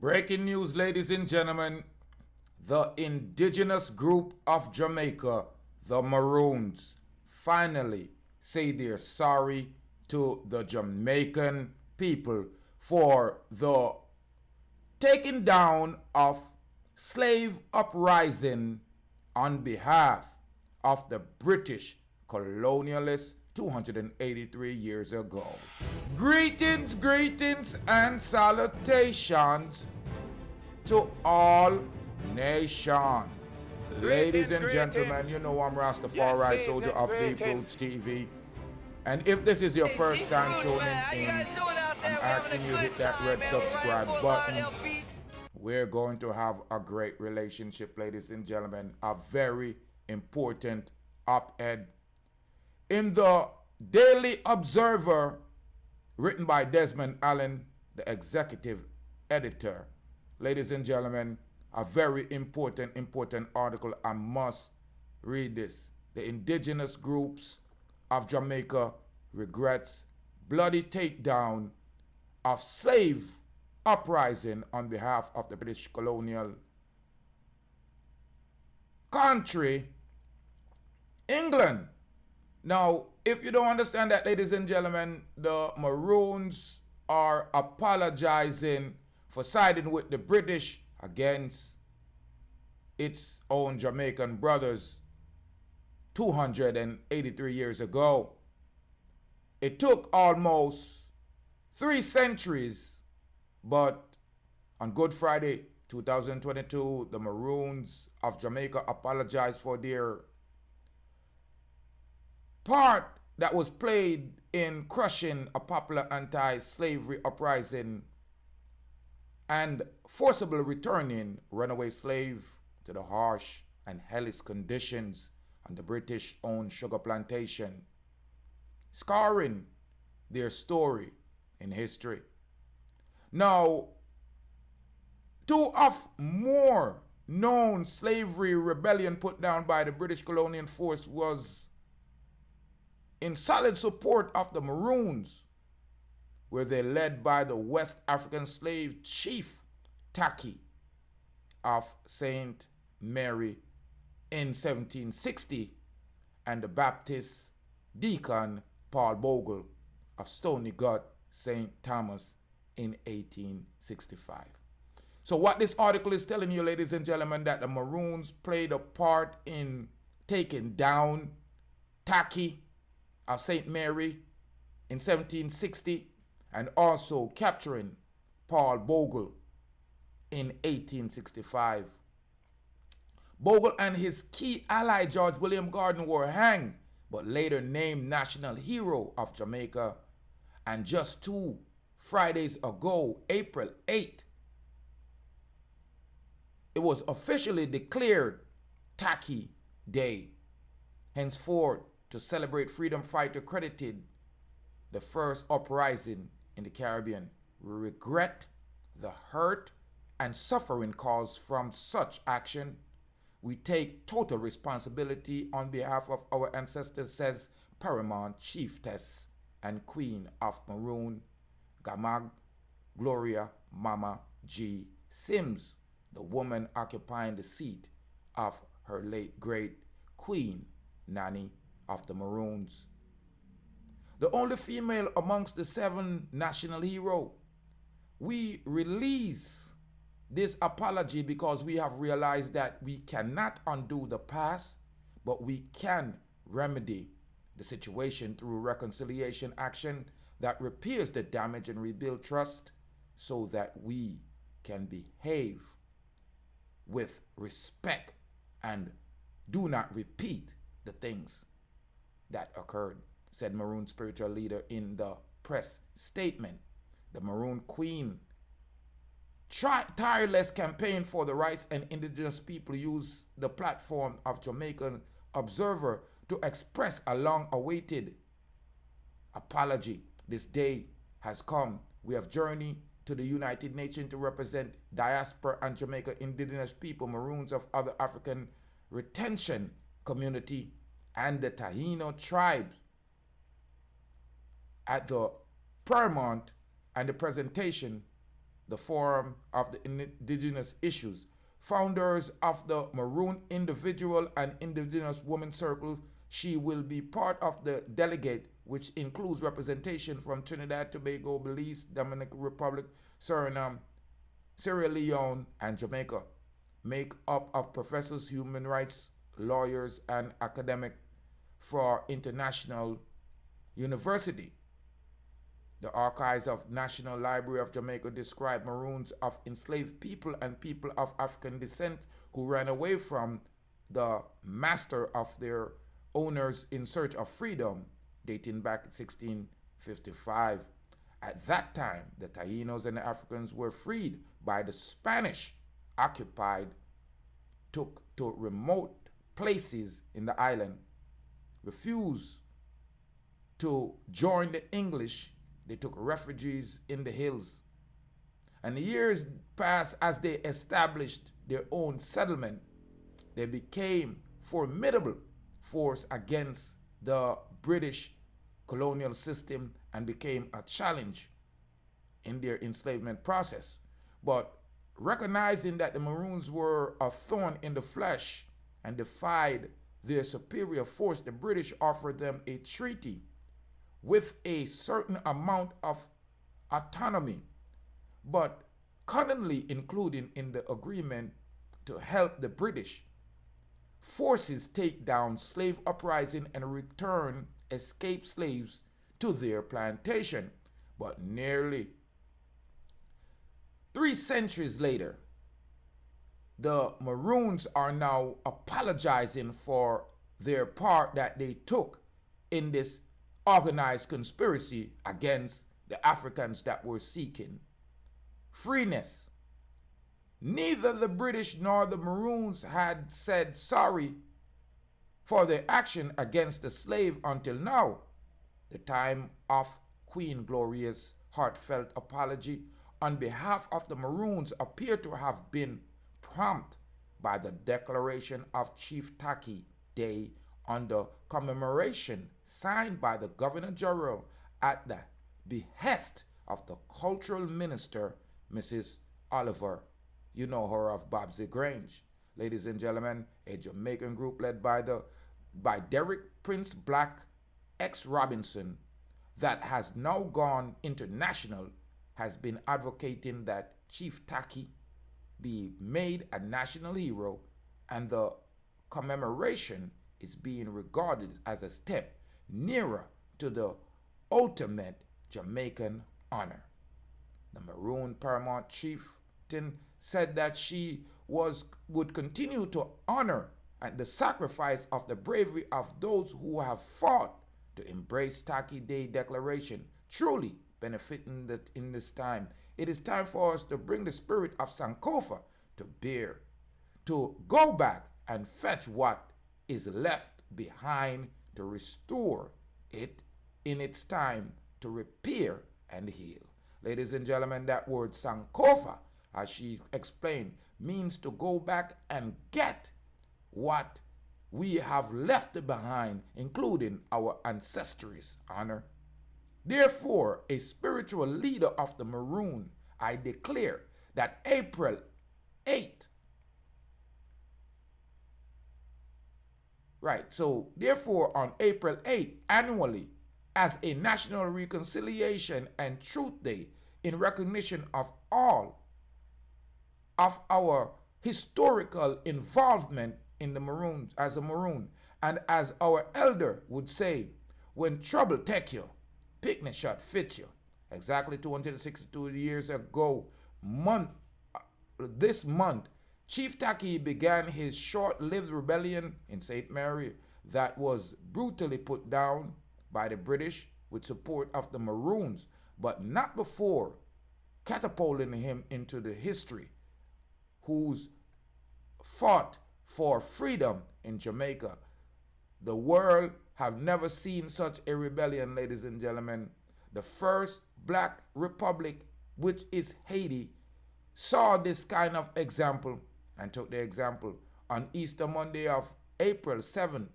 Breaking news, ladies and gentlemen. The indigenous group of Jamaica, the Maroons, finally say they're sorry to the Jamaican people for the taking down of slave uprising on behalf of the British colonialists 283 years ago. Greetings, greetings, and salutations to all nation. Ladies and gentlemen, you know I'm Rastafari, soldier of Deep Roots TV. And if this is your first time tuning in, I'm asking you to hit that red subscribe button. We're going to have a great relationship, ladies and gentlemen. A very important op-ed in the Daily Observer, written by Desmond Allen, the executive editor. Ladies and gentlemen, a very important article. I must read this. The indigenous groups of Jamaica regrets bloody takedown of slave uprising on behalf of the British colonial country, England. Now, if you don't understand that, ladies and gentlemen, the Maroons are apologizing for siding with the British against its own Jamaican brothers 283 years ago. It took almost 3 centuries, but on Good Friday 2022, the Maroons of Jamaica apologized for their part that was played in crushing a popular anti-slavery uprising and forcibly returning runaway slave to the harsh and hellish conditions on the British-owned sugar plantation, scarring their story in history. Now, 2 of more known slavery rebellion put down by the British colonial force was in solid support of the Maroons, where they led by the West African slave chief Tacky of St. Mary in 1760 and the Baptist deacon Paul Bogle of Stony Gut, St. Thomas in 1865. So what this article is telling you, ladies and gentlemen, that the Maroons played a part in taking down Tacky of St. Mary in 1760 and also capturing Paul Bogle in 1865. Bogle and his key ally George William Gordon were hanged, but later named National Hero of Jamaica. And just 2 Fridays ago, April 8th, it was officially declared Tacky Day. Henceforth, to celebrate freedom fighter credited the first uprising in the Caribbean. We regret the hurt and suffering caused from such action. We take total responsibility on behalf of our ancestors, says Paramount Chiefess and Queen of Maroon Gamaang Gloria Mama G. Simms, the woman occupying the seat of her late great Queen Nanny of the Maroons. The only female amongst the 7 national heroes. We release this apology because we have realized that we cannot undo the past, but we can remedy the situation through reconciliation action that repairs the damage and rebuild trust so that we can behave with respect and do not repeat the things that occurred, said Maroon spiritual leader in the press statement. The Maroon Queen tireless campaign for the rights and indigenous people use the platform of Jamaica Observer to express a long-awaited apology. This day has come. We have journeyed to the United Nations to represent diaspora and Jamaica indigenous people, Maroons of other African retention community, and the Taino tribes at the Paramount, and the presentation the Forum of the Indigenous Issues. Founders of the Maroon Individual and Indigenous Women Circle, she will be part of the delegate, which includes representation from Trinidad, Tobago, Belize, Dominican Republic, Suriname, Sierra Leone, and Jamaica. Make up of professors, human rights lawyers, and academic for international university. The archives of National Library of Jamaica describe Maroons of enslaved people and people of African descent who ran away from the master of their owners in search of freedom, dating back 1655. At that time, the Taínos and the Africans were freed by the Spanish, occupied, took to remote places in the island, refused to join the English. They took refugees in the hills. And the years passed as they established their own settlement. They became formidable force against the British colonial system and became a challenge in their enslavement process. But recognizing that the Maroons were a thorn in the flesh and defied their superior force, the British offered them a treaty with a certain amount of autonomy, but cunningly including in the agreement to help the British forces take down slave uprising and return escaped slaves to their plantation. But nearly 3 centuries later, the Maroons are now apologizing for their part that they took in this organized conspiracy against the Africans that were seeking freeness. Neither the British nor the Maroons had said sorry for their action against the slave until now, the time of Queen Gloria's heartfelt apology on behalf of the Maroons appear to have been prompted by the declaration of Chief Tacky Day on the commemoration signed by the Governor General at the behest of the Cultural Minister, Mrs. Oliver. You know her of Babsy Grange. Ladies and gentlemen, a Jamaican group led by Derek Prince Black X Robinson that has now gone international has been advocating that Chief Tacky be made a national hero, and the commemoration is being regarded as a step nearer to the ultimate Jamaican honor. The Maroon Paramount Chieftain said that she would continue to honor and the sacrifice of the bravery of those who have fought to embrace Tacky Day Declaration, truly benefiting that in this time. It is time for us to bring the spirit of Sankofa to bear, to go back and fetch what is left behind, to restore it in its time to repair and heal. Ladies and gentlemen, that word Sankofa, as she explained, means to go back and get what we have left behind, including our ancestry's honor. Therefore, a spiritual leader of the Maroon, I declare that April 8th, right, so therefore on April 8th, annually, as a National Reconciliation and Truth Day, in recognition of all of our historical involvement in the Maroons, as a Maroon, and as our elder would say, when trouble take you, picnic shot fit you. Exactly 262 years ago, this month, Chief Tacky began his short-lived rebellion in St. Mary that was brutally put down by the British with support of the Maroons, but not before catapulting him into the history, who's fought for freedom in Jamaica. The world have never seen such a rebellion, ladies and gentlemen. The first black republic, which is Haiti, saw this kind of example and took the example on Easter Monday of April 7th,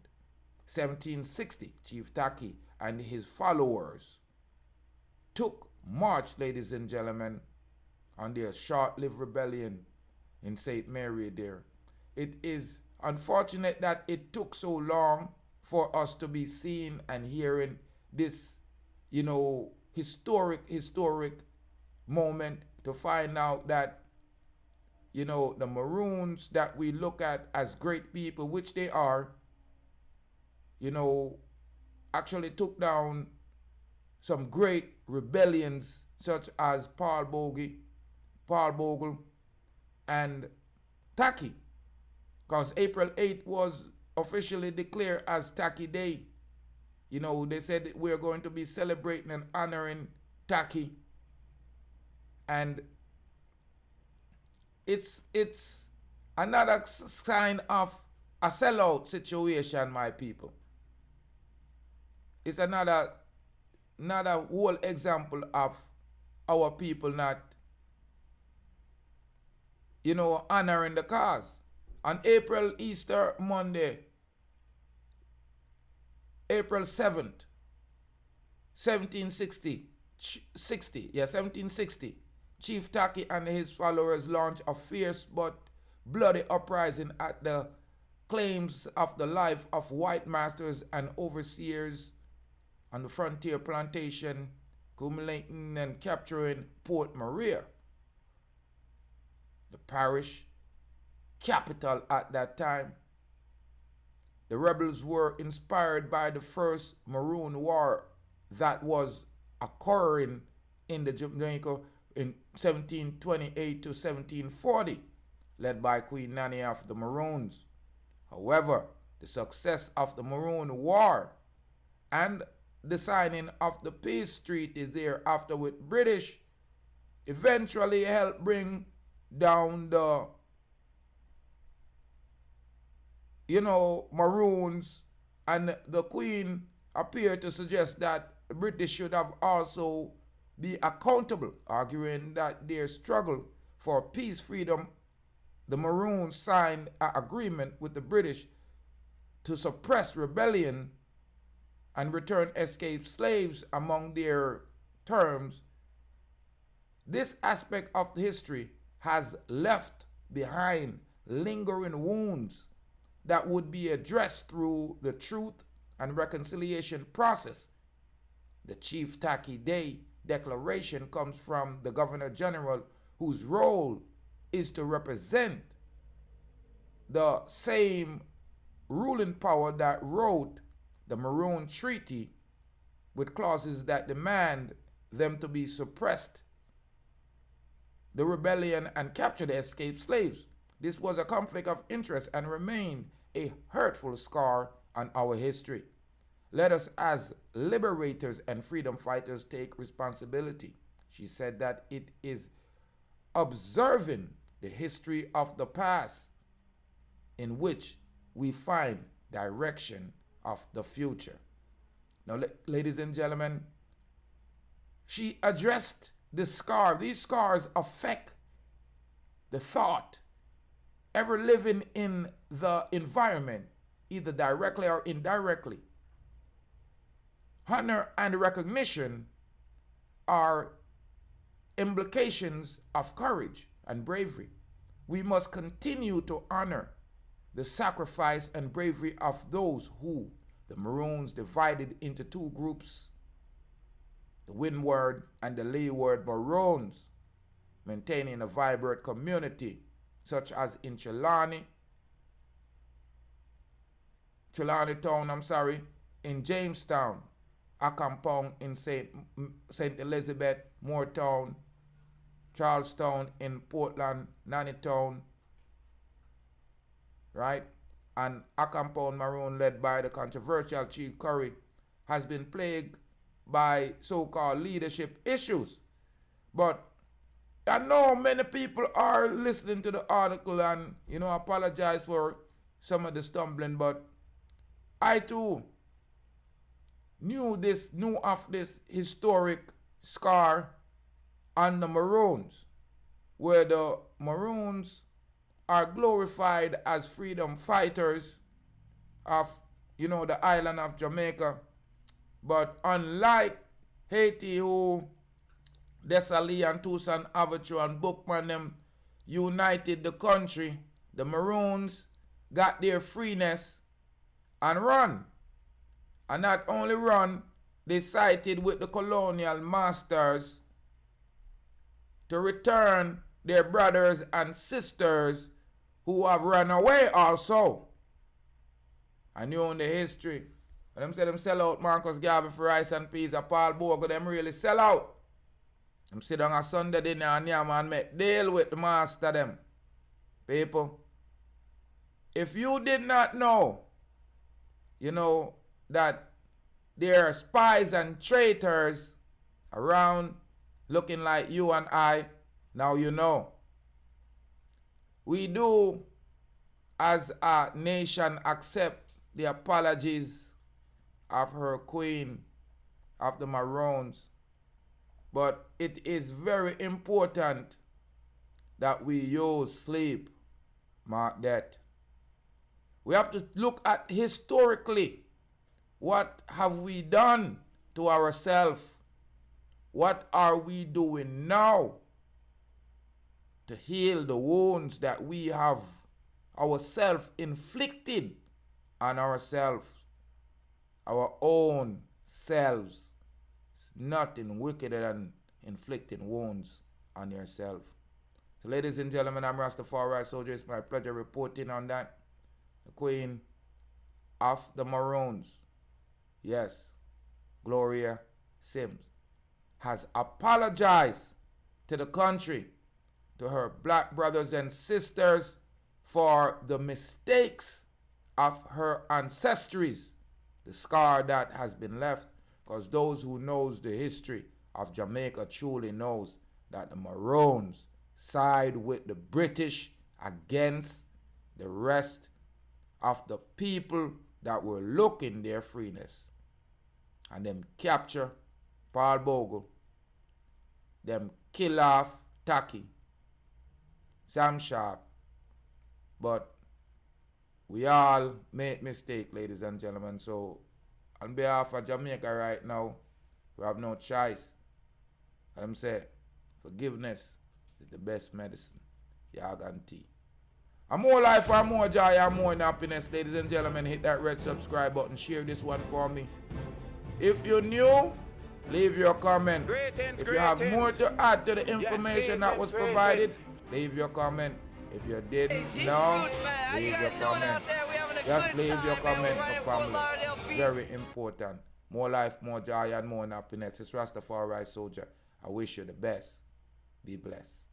1760. Chief Tacky and his followers took march, ladies and gentlemen, on their short-lived rebellion in St. Mary there. It is unfortunate that it took so long for us to be seeing and hearing this, historic moment, to find out that, the Maroons that we look at as great people, which they are, actually took down some great rebellions such as Paul Bogle, and Tacky. Because April 8th was officially declared as Tacky Day. They said we're going to be celebrating and honoring Tacky. And it's another sign of a sellout situation, my people. It's another whole example of our people not, honoring the cause. On Easter Monday, April 7th, 1760, Chief Tacky and his followers launched a fierce but bloody uprising at the claims of the life of white masters and overseers on the frontier plantation, culminating and capturing Port Maria, the parish capital at that time. The rebels were inspired by the first Maroon War that was occurring in the Jamaica in 1728 to 1740, led by Queen Nanny of the Maroons. However, the success of the Maroon War and the signing of the peace treaty thereafter with British eventually helped bring down the Maroons, and the Queen appeared to suggest that the British should have also be accountable, arguing that their struggle for peace, freedom, the Maroons signed an agreement with the British to suppress rebellion and return escaped slaves among their terms. This aspect of the history has left behind lingering wounds that would be addressed through the Truth and Reconciliation process. The Chief Tacky Day Declaration comes from the Governor General, whose role is to represent the same ruling power that wrote the Maroon Treaty, with clauses that demand them to be suppressed, the rebellion, and capture the escaped slaves. This was a conflict of interest and remained a hurtful scar on our history. Let us, as liberators and freedom fighters, take responsibility. She said that it is observing the history of the past in which we find direction of the future. Now, ladies and gentlemen, she addressed the scar. These scars affect the thought ever living in the environment, either directly or indirectly. Honor and recognition are implications of courage and bravery. We must continue to honor the sacrifice and bravery of those who the Maroons divided into two groups, the Windward and the Leeward Maroons, maintaining a vibrant community such as in Trelawney Town, in Jamestown, Apongo in St. Elizabeth, Moortown, Charlestown in Portland, Nanny Town, right? And Apongo Maroon, led by the controversial Chief Curry, has been plagued by so-called leadership issues. But I know many people are listening to the article and, apologize for some of the stumbling, but I too knew of this historic scar on the Maroons, where the Maroons are glorified as freedom fighters of, the island of Jamaica. But unlike Haiti, who Desailly and Tucson Avenue and Bookman them united the country. The Maroons got their freeness and run. And not only run, they sided with the colonial masters to return their brothers and sisters who have run away also. And you know the history. When them say them sell out Marcus Garvey for rice and peas, and Paul Bogle, them really sell out. Them sit down a Sunday dinner and yam and make deal with the master them. People, if you did not know, you know, that there are spies and traitors around looking like you and I, now you know. We do, as a nation, accept the apologies of her queen of the Maroons. But it is very important that we use sleep, mark that. We have to look at historically, what have we done to ourselves? What are we doing now to heal the wounds that we have ourselves inflicted on ourselves, our own selves? Nothing wickeder than inflicting wounds on yourself. So ladies and gentlemen, I'm Rastafari Soldier. It's my pleasure reporting on that. The Queen of the Maroons, yes, Gloria Simms, has apologized to the country, to her black brothers and sisters, for the mistakes of her ancestries, the scar that has been left. Because those who knows the history of Jamaica truly knows that the Maroons side with the British against the rest of the people that were looking their freeness. And them capture Paul Bogle, them kill off Tacky, Sam Sharp. But we all make mistake, ladies and gentlemen. So on behalf of Jamaica right now, we have no choice. And I'm saying, forgiveness is the best medicine. Yaganti. And more life and more joy and more happiness, ladies and gentlemen. Hit that red subscribe button. Share this one for me. If you're new, leave your comment. If you have more to add to the information that was provided, leave your comment. If you didn't know, leave your comment. Just leave your comment for family. Very important. More life, more joy, and more happiness. It's Rastafari Soldier. I wish you the best. Be blessed.